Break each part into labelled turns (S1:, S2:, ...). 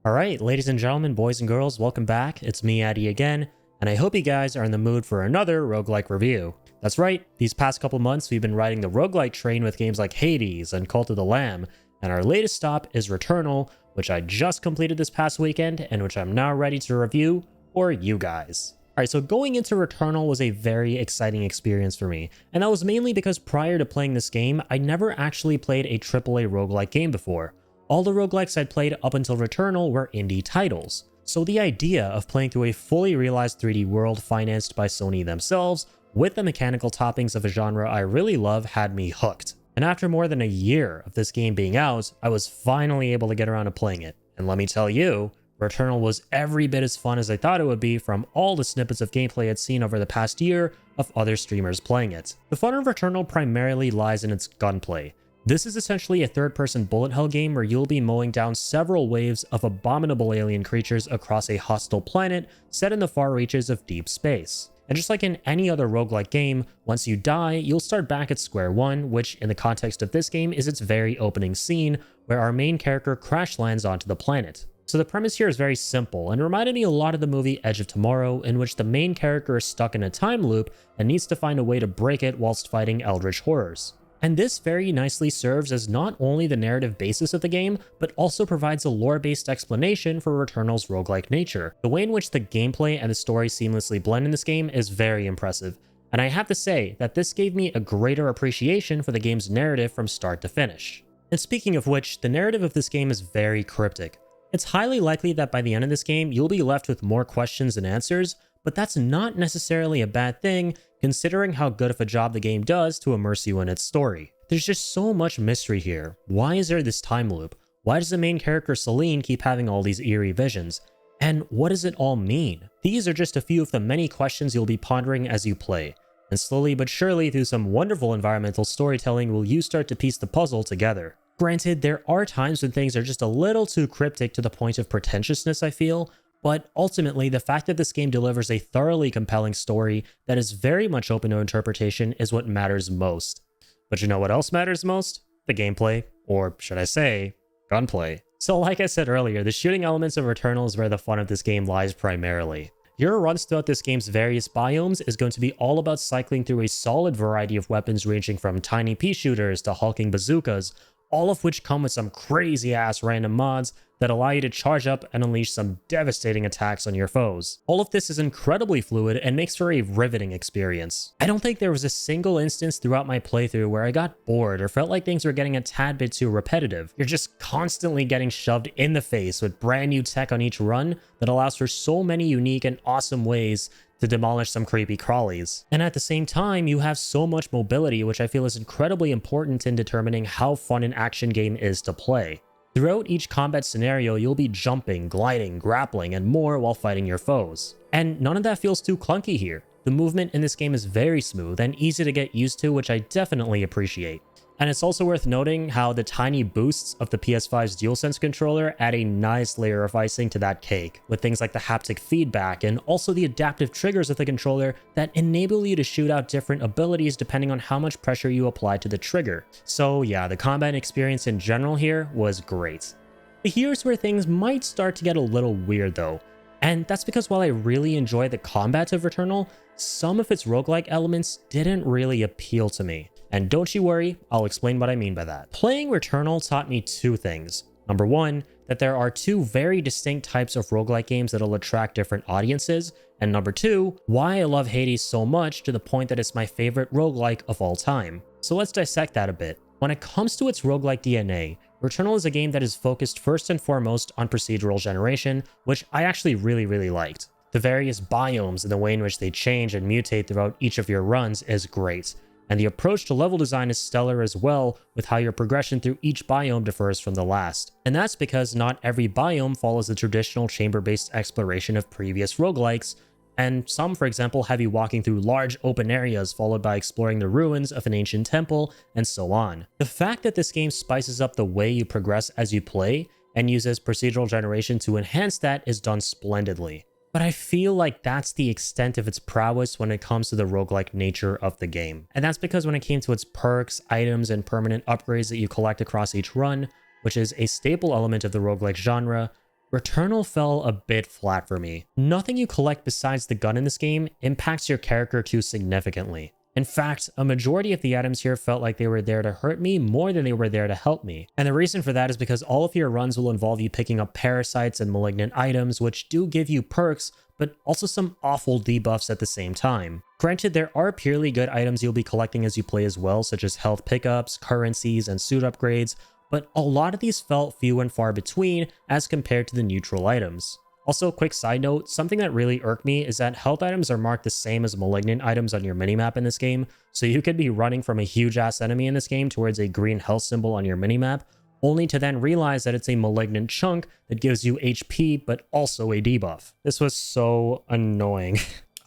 S1: Alright, ladies and gentlemen, boys and girls, welcome back. It's me, Addy, again, and I hope you guys are in the mood for another roguelike review. That's right, these past couple months we've been riding the roguelike train with games like Hades and Cult of the Lamb, and our latest stop is Returnal, which I just completed this past weekend and which I'm now ready to review for you guys. Alright, so going into Returnal was a very exciting experience for me, and that was mainly because prior to playing this game, I never actually played a AAA roguelike game before. All the roguelikes I'd played up until Returnal were indie titles. So the idea of playing through a fully realized 3D world financed by Sony themselves, with the mechanical toppings of a genre I really love, had me hooked. And after more than a year of this game being out, I was finally able to get around to playing it. And let me tell you, Returnal was every bit as fun as I thought it would be from all the snippets of gameplay I'd seen over the past year of other streamers playing it. The fun of Returnal primarily lies in its gunplay. This is essentially a third-person bullet hell game where you'll be mowing down several waves of abominable alien creatures across a hostile planet set in the far reaches of deep space. And just like in any other roguelike game, once you die, you'll start back at square one, which in the context of this game is its very opening scene, where our main character crash lands onto the planet. So the premise here is very simple and reminded me a lot of the movie Edge of Tomorrow, in which the main character is stuck in a time loop and needs to find a way to break it whilst fighting eldritch horrors. And this very nicely serves as not only the narrative basis of the game, but also provides a lore-based explanation for Returnal's roguelike nature. The way in which the gameplay and the story seamlessly blend in this game is very impressive, and I have to say that this gave me a greater appreciation for the game's narrative from start to finish. And speaking of which, the narrative of this game is very cryptic. It's highly likely that by the end of this game, you'll be left with more questions than answers, but that's not necessarily a bad thing, considering how good of a job the game does to immerse you in its story. There's just so much mystery here. Why is there this time loop? Why does the main character Celine keep having all these eerie visions? And what does it all mean? These are just a few of the many questions you'll be pondering as you play. And slowly but surely, through some wonderful environmental storytelling, will you start to piece the puzzle together. Granted, there are times when things are just a little too cryptic to the point of pretentiousness, I feel, but ultimately, the fact that this game delivers a thoroughly compelling story that is very much open to interpretation is what matters most. But you know what else matters most? The gameplay, or should I say, gunplay. So like I said earlier, the shooting elements of Returnal is where the fun of this game lies primarily. Your runs throughout this game's various biomes is going to be all about cycling through a solid variety of weapons ranging from tiny pea shooters to hulking bazookas, all of which come with some crazy ass random mods that allow you to charge up and unleash some devastating attacks on your foes. All of this is incredibly fluid and makes for a riveting experience. I don't think there was a single instance throughout my playthrough where I got bored or felt like things were getting a tad bit too repetitive. You're just constantly getting shoved in the face with brand new tech on each run that allows for so many unique and awesome ways to demolish some creepy crawlies. And at the same time, you have so much mobility, which I feel is incredibly important in determining how fun an action game is to play. Throughout each combat scenario, you'll be jumping, gliding, grappling, and more while fighting your foes. And none of that feels too clunky here. The movement in this game is very smooth and easy to get used to, which I definitely appreciate. And it's also worth noting how the tiny boosts of the PS5's DualSense controller add a nice layer of icing to that cake, with things like the haptic feedback and also the adaptive triggers of the controller that enable you to shoot out different abilities depending on how much pressure you apply to the trigger. So yeah, the combat experience in general here was great. But here's where things might start to get a little weird though. And that's because while I really enjoy the combat of Returnal, some of its roguelike elements didn't really appeal to me. And don't you worry, I'll explain what I mean by that. Playing Returnal taught me two things. Number one, that there are two very distinct types of roguelike games that'll attract different audiences. And number two, why I love Hades so much to the point that it's my favorite roguelike of all time. So let's dissect that a bit. When it comes to its roguelike DNA, Returnal is a game that is focused first and foremost on procedural generation, which I actually really liked. The various biomes and the way in which they change and mutate throughout each of your runs is great. And the approach to level design is stellar as well, with how your progression through each biome differs from the last. And that's because not every biome follows the traditional chamber-based exploration of previous roguelikes, and some, for example, have you walking through large open areas followed by exploring the ruins of an ancient temple, and so on. The fact that this game spices up the way you progress as you play, and uses procedural generation to enhance that is done splendidly. But I feel like that's the extent of its prowess when it comes to the roguelike nature of the game. And that's because when it came to its perks, items, and permanent upgrades that you collect across each run, which is a staple element of the roguelike genre, Returnal fell a bit flat for me. Nothing you collect besides the gun in this game impacts your character too significantly. In fact, a majority of the items here felt like they were there to hurt me more than they were there to help me. And the reason for that is because all of your runs will involve you picking up parasites and malignant items, which do give you perks, but also some awful debuffs at the same time. Granted, there are purely good items you'll be collecting as you play as well, such as health pickups, currencies, and suit upgrades, but a lot of these felt few and far between as compared to the neutral items. Also, quick side note, something that really irked me is that health items are marked the same as malignant items on your minimap in this game, so you could be running from a huge ass enemy in this game towards a green health symbol on your minimap, only to then realize that it's a malignant chunk that gives you HP but also a debuff. This was so annoying.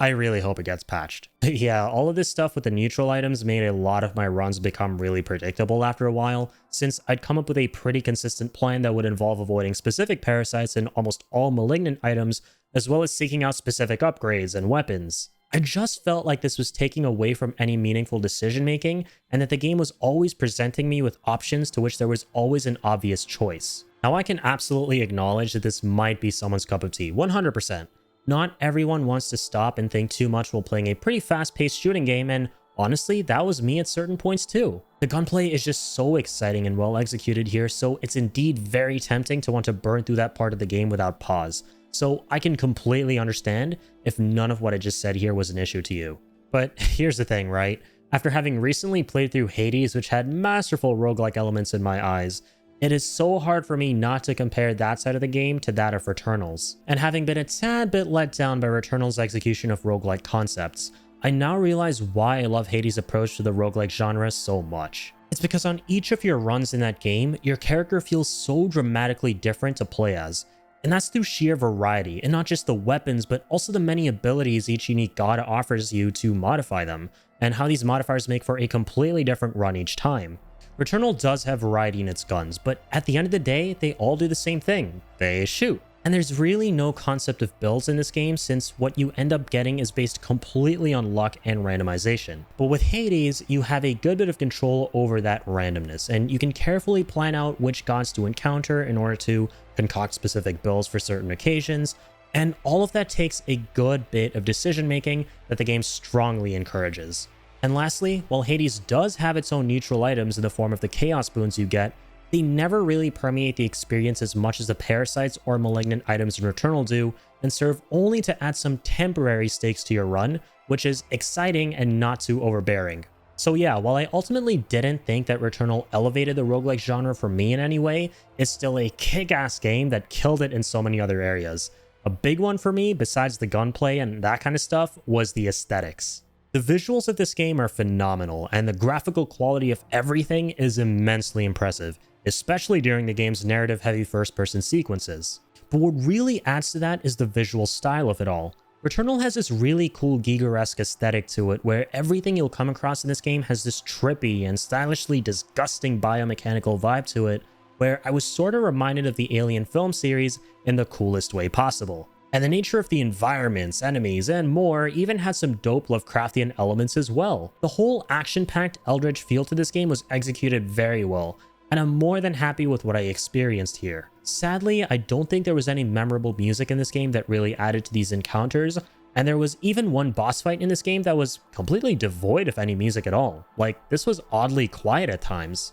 S1: I really hope it gets patched. Yeah, all of this stuff with the neutral items made a lot of my runs become really predictable after a while, since I'd come up with a pretty consistent plan that would involve avoiding specific parasites in almost all malignant items, as well as seeking out specific upgrades and weapons. I just felt like this was taking away from any meaningful decision making, and that the game was always presenting me with options to which there was always an obvious choice. Now I can absolutely acknowledge that this might be someone's cup of tea, 100%. Not everyone wants to stop and think too much while playing a pretty fast-paced shooting game, and honestly, that was me at certain points too. The gunplay is just so exciting and well executed here, so it's indeed very tempting to want to burn through that part of the game without pause. So I can completely understand if none of what I just said here was an issue to you. But here's the thing, right? After having recently played through Hades, which had masterful roguelike elements in my eyes, it is so hard for me not to compare that side of the game to that of Returnal's. And having been a tad bit let down by Returnal's execution of roguelike concepts, I now realize why I love Hades' approach to the roguelike genre so much. It's because on each of your runs in that game, your character feels so dramatically different to play as. And that's through sheer variety, and not just the weapons, but also the many abilities each unique god offers you to modify them, and how these modifiers make for a completely different run each time. Returnal does have variety in its guns, but at the end of the day, they all do the same thing. They shoot. And there's really no concept of builds in this game, since what you end up getting is based completely on luck and randomization. But with Hades, you have a good bit of control over that randomness, and you can carefully plan out which gods to encounter in order to concoct specific builds for certain occasions, and all of that takes a good bit of decision making that the game strongly encourages. And lastly, while Hades does have its own neutral items in the form of the chaos boons you get, they never really permeate the experience as much as the parasites or malignant items in Returnal do, and serve only to add some temporary stakes to your run, which is exciting and not too overbearing. So yeah, while I ultimately didn't think that Returnal elevated the roguelike genre for me in any way, it's still a kick-ass game that killed it in so many other areas. A big one for me, besides the gunplay and that kind of stuff, was the aesthetics. The visuals of this game are phenomenal, and the graphical quality of everything is immensely impressive, especially during the game's narrative-heavy first-person sequences. But what really adds to that is the visual style of it all. Returnal has this really cool Giger-esque aesthetic to it, where everything you'll come across in this game has this trippy and stylishly disgusting biomechanical vibe to it, where I was sort of reminded of the Alien film series in the coolest way possible. And the nature of the environments, enemies, and more even had some dope Lovecraftian elements as well. The whole action-packed eldritch feel to this game was executed very well, and I'm more than happy with what I experienced here. Sadly, I don't think there was any memorable music in this game that really added to these encounters, and there was even one boss fight in this game that was completely devoid of any music at all. Like, this was oddly quiet at times.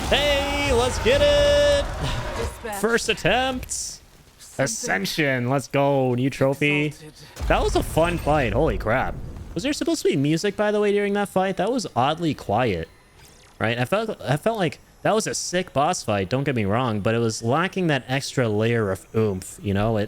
S1: Hey, let's get it! First attempt! Ascension, let's go, new trophy. That was a fun fight, holy crap. Was there supposed to be music, by the way, during that fight? That was oddly quiet, right? I felt like that was a sick boss fight, don't get me wrong, but it was lacking that extra layer of oomph, you know?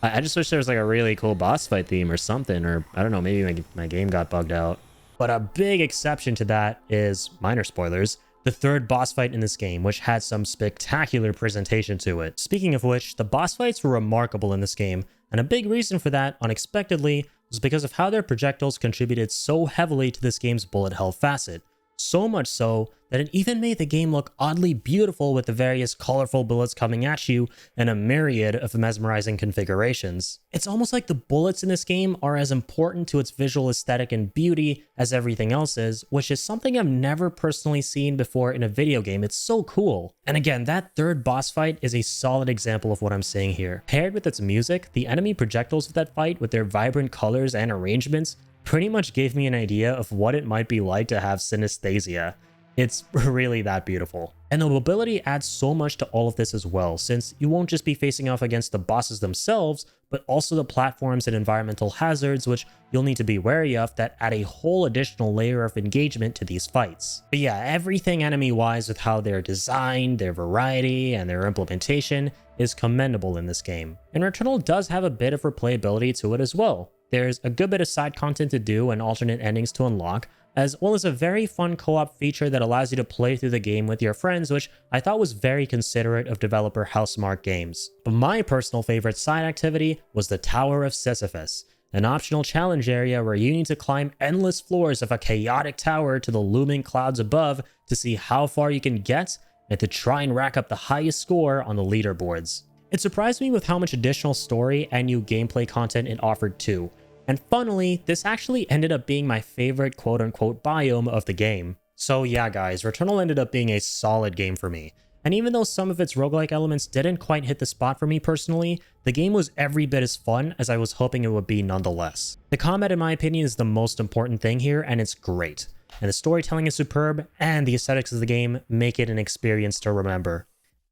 S1: I just wish there was like a really cool boss fight theme or something, or I don't know, maybe my game got bugged out. But a big exception to that is, minor spoilers, the third boss fight in this game, which had some spectacular presentation to it. Speaking of which, the boss fights were remarkable in this game, and a big reason for that, unexpectedly, was because of how their projectiles contributed so heavily to this game's bullet hell facet. So much so that it even made the game look oddly beautiful with the various colorful bullets coming at you and a myriad of mesmerizing configurations. It's almost like the bullets in this game are as important to its visual aesthetic and beauty as everything else is, which is something I've never personally seen before in a video game. It's so cool. And again, that third boss fight is a solid example of what I'm saying here. Paired with its music, the enemy projectiles of that fight with their vibrant colors and arrangements pretty much gave me an idea of what it might be like to have synesthesia. It's really that beautiful. And the mobility adds so much to all of this as well, since you won't just be facing off against the bosses themselves, but also the platforms and environmental hazards which you'll need to be wary of that add a whole additional layer of engagement to these fights. But yeah, everything enemy-wise with how they're designed, their variety, and their implementation is commendable in this game. And Returnal does have a bit of replayability to it as well. There's a good bit of side content to do and alternate endings to unlock, as well as a very fun co-op feature that allows you to play through the game with your friends, which I thought was very considerate of developer Housemarque Games. But my personal favorite side activity was the Tower of Sisyphus, an optional challenge area where you need to climb endless floors of a chaotic tower to the looming clouds above to see how far you can get and to try and rack up the highest score on the leaderboards. It surprised me with how much additional story and new gameplay content it offered too. And funnily, this actually ended up being my favorite quote-unquote biome of the game. So yeah guys, Returnal ended up being a solid game for me. And even though some of its roguelike elements didn't quite hit the spot for me personally, the game was every bit as fun as I was hoping it would be nonetheless. The combat in my opinion is the most important thing here, and it's great. And the storytelling is superb, and the aesthetics of the game make it an experience to remember.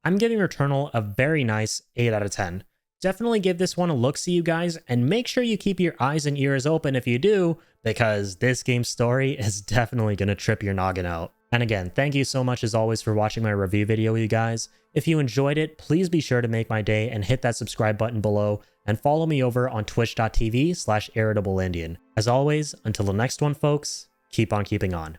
S1: I'm giving Returnal a very nice 8 out of 10. Definitely give this one a look-see, you guys, and make sure you keep your eyes and ears open if you do, because this game's story is definitely going to trip your noggin out. And again, thank you so much as always for watching my review video, you guys. If you enjoyed it, please be sure to make my day and hit that subscribe button below, and follow me over on twitch.tv/irritableindian. As always, until the next one, folks, keep on keeping on.